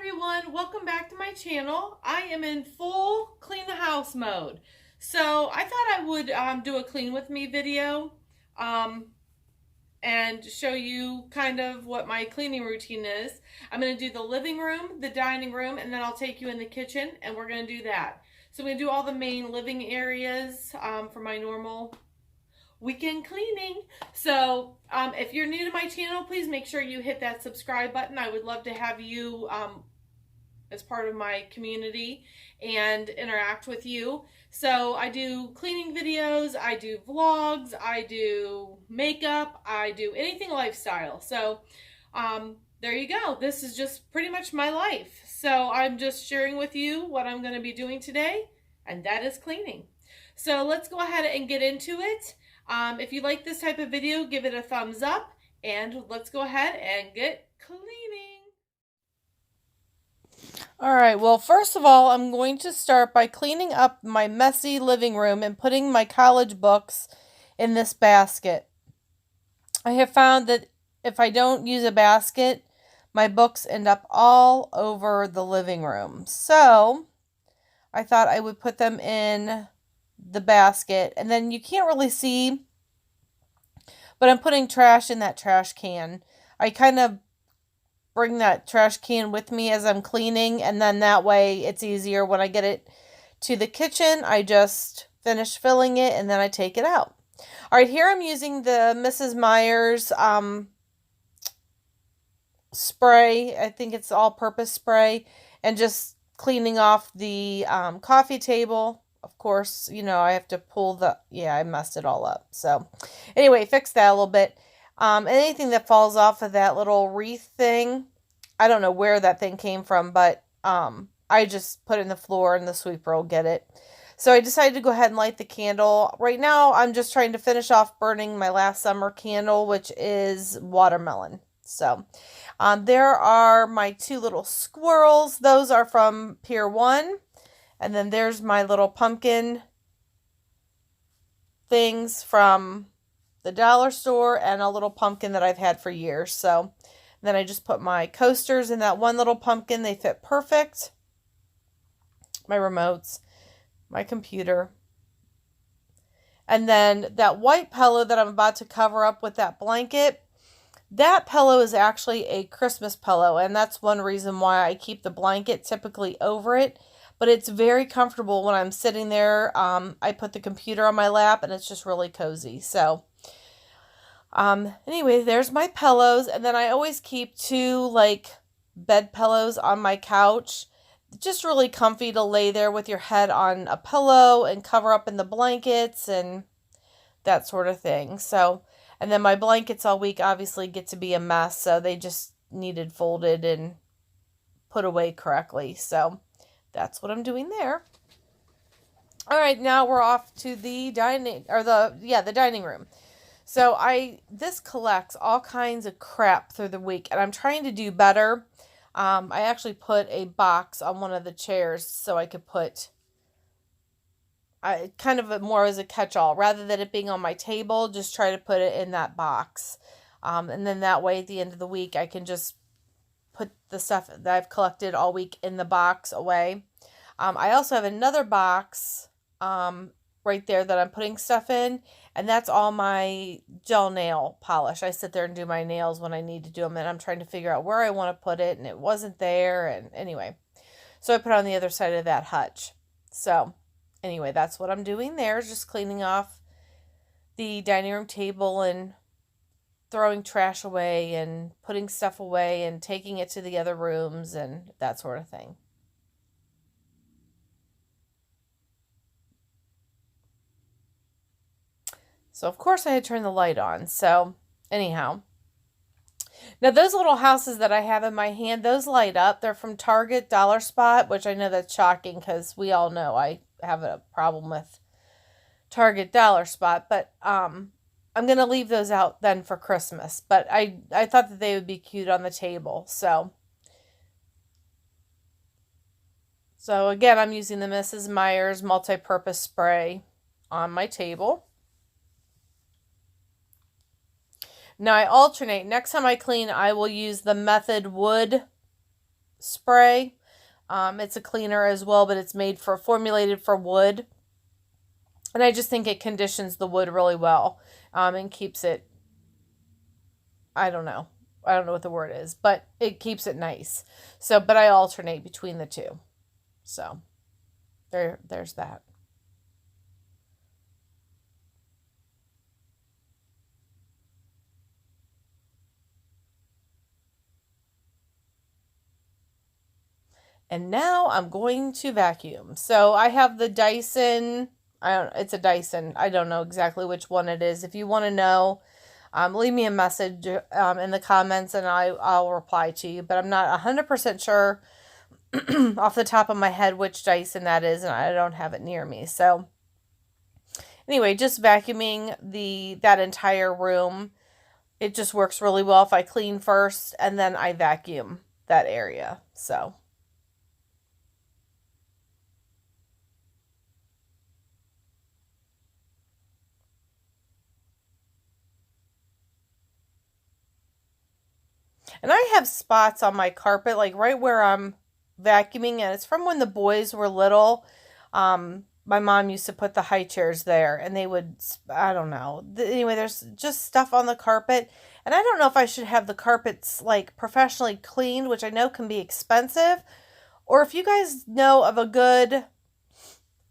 everyone, welcome back to my channel. I am in full clean the house mode. So I thought I would do a clean with me video and show you kind of what my cleaning routine is. I'm going to do the living room, the dining room, and then I'll take you in the kitchen and we're going to do that. So I'm going to do all the main living areas for my normal weekend cleaning. So if you're new to my channel, please make sure you hit that subscribe button. I would love to have you as part of my community and interact with you. So I do cleaning videos, I do vlogs, I do makeup, I do anything lifestyle. So there you go. This is just pretty much my life. So I'm just sharing with you what I'm going to be doing today, and that is cleaning. So let's go ahead and get into it. If you like this type of video, give it a thumbs up, and let's go ahead and get cleaning. All right, well, first of all, I'm going to start by cleaning up my messy living room and putting my college books in this basket. I have found that if I don't use a basket, my books end up all over the living room. So I thought I would put them in the basket, and then you can't really see, but I'm putting trash in that trash can. I kind of bring that trash can with me as I'm cleaning, and then that way it's easier when I get it to the kitchen. I just finish filling it and then I take it out. All right, here I'm using the Mrs. Meyer's spray. I think it's all-purpose spray, and just cleaning off the coffee table. Of course, you know, I have to pull I messed it all up. So anyway, fix that a little bit. Anything that falls off of that little wreath thing, I don't know where that thing came from, but I just put it in the floor and the sweeper will get it. So I decided to go ahead and light the candle. Right now, I'm just trying to finish off burning my last summer candle, which is watermelon. So there are my two little squirrels. Those are from Pier 1. And then there's my little pumpkin things from the dollar store, and a little pumpkin that I've had for years. So then I just put my coasters in that one little pumpkin. They fit perfect. My remotes, my computer. And then that white pillow that I'm about to cover up with that blanket, that pillow is actually a Christmas pillow, and that's one reason why I keep the blanket typically over it. But it's very comfortable when I'm sitting there. I put the computer on my lap, and it's just really cozy. So anyway, there's my pillows, and then I always keep two like bed pillows on my couch. Just really comfy to lay there with your head on a pillow and cover up in the blankets and that sort of thing. So, and then my blankets all week obviously get to be a mess, so they just needed folded and put away correctly. So that's what I'm doing there. All right, now we're off to the dining room. So this collects all kinds of crap through the week, and I'm trying to do better. I actually put a box on one of the chairs so I could put kind of more as a catch-all. Rather than it being on my table, just try to put it in that box. And then that way at the end of the week, I can just put the stuff that I've collected all week in the box away. I also have another box right there that I'm putting stuff in, and that's all my gel nail polish. I sit there and do my nails when I need to do them, and I'm trying to figure out where I want to put it, and it wasn't there, and anyway. So I put it on the other side of that hutch. So anyway, that's what I'm doing there, is just cleaning off the dining room table and throwing trash away and putting stuff away and taking it to the other rooms and that sort of thing. So of course I had turned the light on. So anyhow, now those little houses that I have in my hand, those light up. They're from Target Dollar Spot, which I know that's shocking because we all know I have a problem with Target Dollar Spot, but I'm going to leave those out then for Christmas. But I thought that they would be cute on the table. So again, I'm using the Mrs. Meyer's multi-purpose spray on my table. Now I alternate. Next time I clean, I will use the Method Wood spray. It's a cleaner as well, but it's formulated for wood. And I just think it conditions the wood really well, and keeps it, I don't know what the word is, but it keeps it nice. So, but I alternate between the two. So, there's that. And now I'm going to vacuum. So I have the Dyson. It's a Dyson. I don't know exactly which one it is. If you want to know, leave me a message in the comments and I'll reply to you. But I'm not 100% sure off the top of my head which Dyson that is, and I don't have it near me. So anyway, just vacuuming that entire room. It just works really well if I clean first and then I vacuum that area. So. And I have spots on my carpet, like right where I'm vacuuming, and it's from when the boys were little. My mom used to put the high chairs there, and they would, I don't know. Anyway, there's just stuff on the carpet, and I don't know if I should have the carpets like professionally cleaned, which I know can be expensive, or if you guys know of a good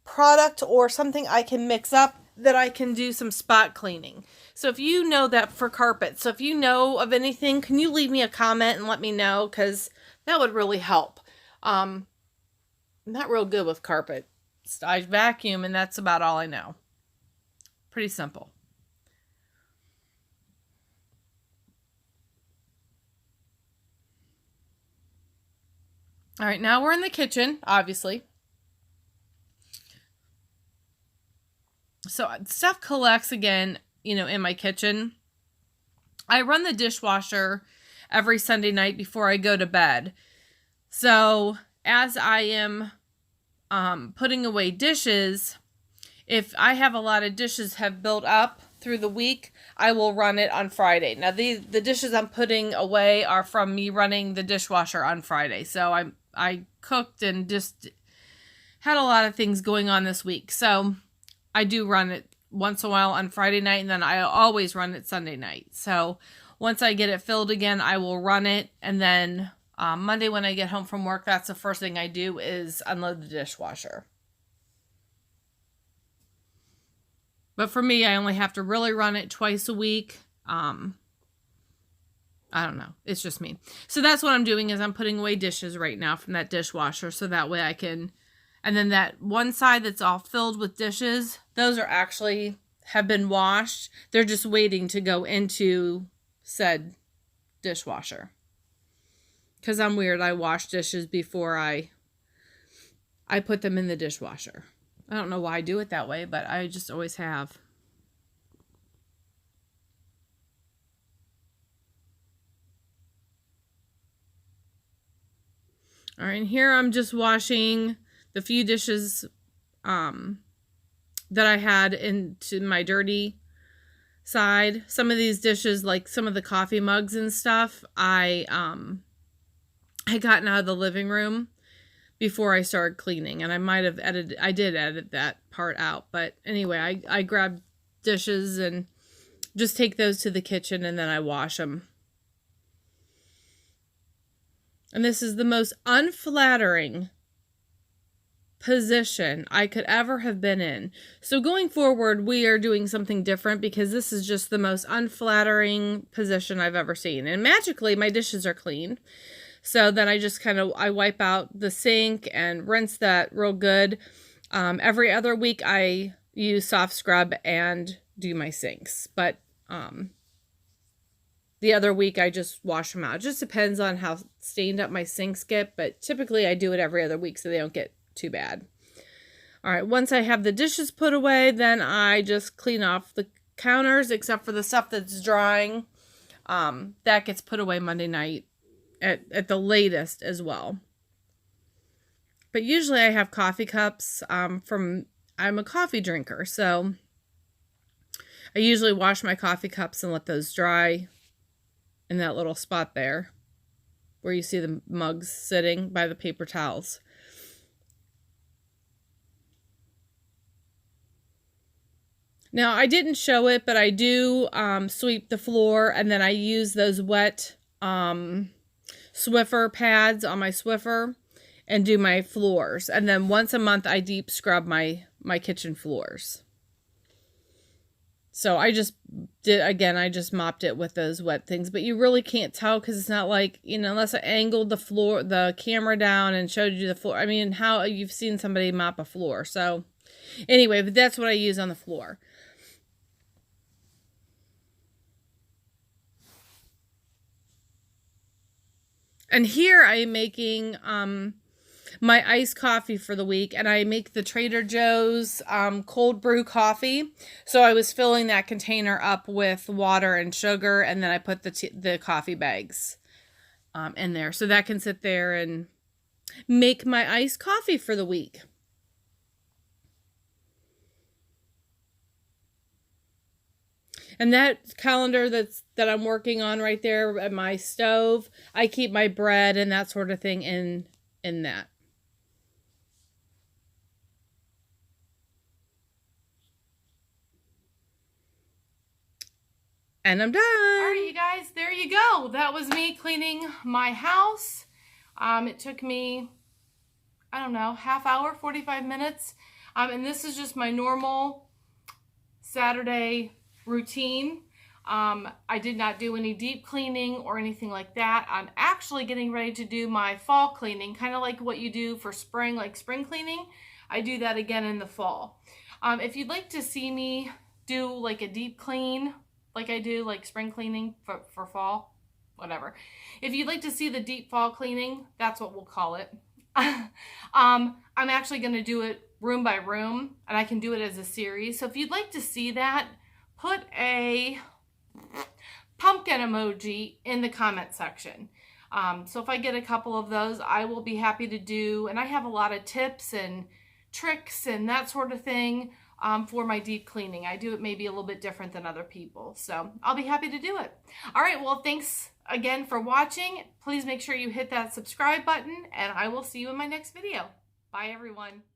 product or something I can mix up that I can do some spot cleaning. So if you know that for carpet, so if you know of anything, can you leave me a comment and let me know? Because that would really help. I'm not real good with carpet. I vacuum and that's about all I know. Pretty simple. All right, now we're in the kitchen, obviously. So stuff collects again, in my kitchen. I run the dishwasher every Sunday night before I go to bed. So as I am putting away dishes, if I have a lot of dishes have built up through the week, I will run it on Friday. Now the dishes I'm putting away are from me running the dishwasher on Friday. So I cooked and just had a lot of things going on this week. So I do run it once in a while on Friday night, and then I always run it Sunday night. So once I get it filled again, I will run it. And then Monday when I get home from work, that's the first thing I do is unload the dishwasher. But for me, I only have to really run it twice a week. I don't know. It's just me. So that's what I'm doing is I'm putting away dishes right now from that dishwasher. So that way I can... And then that one side that's all filled with dishes, those are actually have been washed. They're just waiting to go into said dishwasher. Because I'm weird. I wash dishes before I put them in the dishwasher. I don't know why I do it that way, but I just always have. All right, and here I'm just washing the few dishes that I had into my dirty side. Some of these dishes, like some of the coffee mugs and stuff, I gotten out of the living room before I started cleaning, and I did edit that part out. But anyway, I grabbed dishes and just take those to the kitchen and then I wash them. And this is the most unflattering position I could ever have been in. So going forward, we are doing something different because this is just the most unflattering position I've ever seen. And magically, my dishes are clean. So then I just I wipe out the sink and rinse that real good. Every other week, I use soft scrub and do my sinks. But the other week, I just wash them out. It just depends on how stained up my sinks get. But typically, I do it every other week so they don't get too bad. All right, once I have the dishes put away, then I just clean off the counters except for the stuff that's drying. That gets put away Monday night at the latest as well. But usually I have coffee cups I'm a coffee drinker, so I usually wash my coffee cups and let those dry in that little spot there. where you see the mugs sitting by the paper towels. Now, I didn't show it, but I do sweep the floor, and then I use those wet Swiffer pads on my Swiffer and do my floors. And then once a month, I deep scrub my kitchen floors. So I just mopped it with those wet things. But you really can't tell because it's not like, you know, unless I angled the camera down and showed you the floor. I mean, how you've seen somebody mop a floor. So anyway, but that's what I use on the floor. And here I am making my iced coffee for the week, and I make the Trader Joe's cold brew coffee. So I was filling that container up with water and sugar, and then I put the coffee bags in there. So that can sit there and make my iced coffee for the week. And that calendar that I'm working on right there at my stove, I keep my bread and that sort of thing in that. And I'm done. All right, you guys, there you go. That was me cleaning my house. It took me, I don't know, half hour, 45 minutes. And this is just my normal Saturday routine. I did not do any deep cleaning or anything like that. I'm actually getting ready to do my fall cleaning, kind of like what you do for spring, like spring cleaning. I do that again in the fall. If you'd like to see me do like a deep clean, like I do like spring cleaning for fall, whatever. If you'd like to see the deep fall cleaning, that's what we'll call it. I'm actually going to do it room by room, and I can do it as a series. So if you'd like to see that, put a pumpkin emoji in the comment section. So if I get a couple of those, I will be happy to do, and I have a lot of tips and tricks and that sort of thing for my deep cleaning. I do it maybe a little bit different than other people, so I'll be happy to do it. All right, well, thanks again for watching. Please make sure you hit that subscribe button, and I will see you in my next video. Bye, everyone.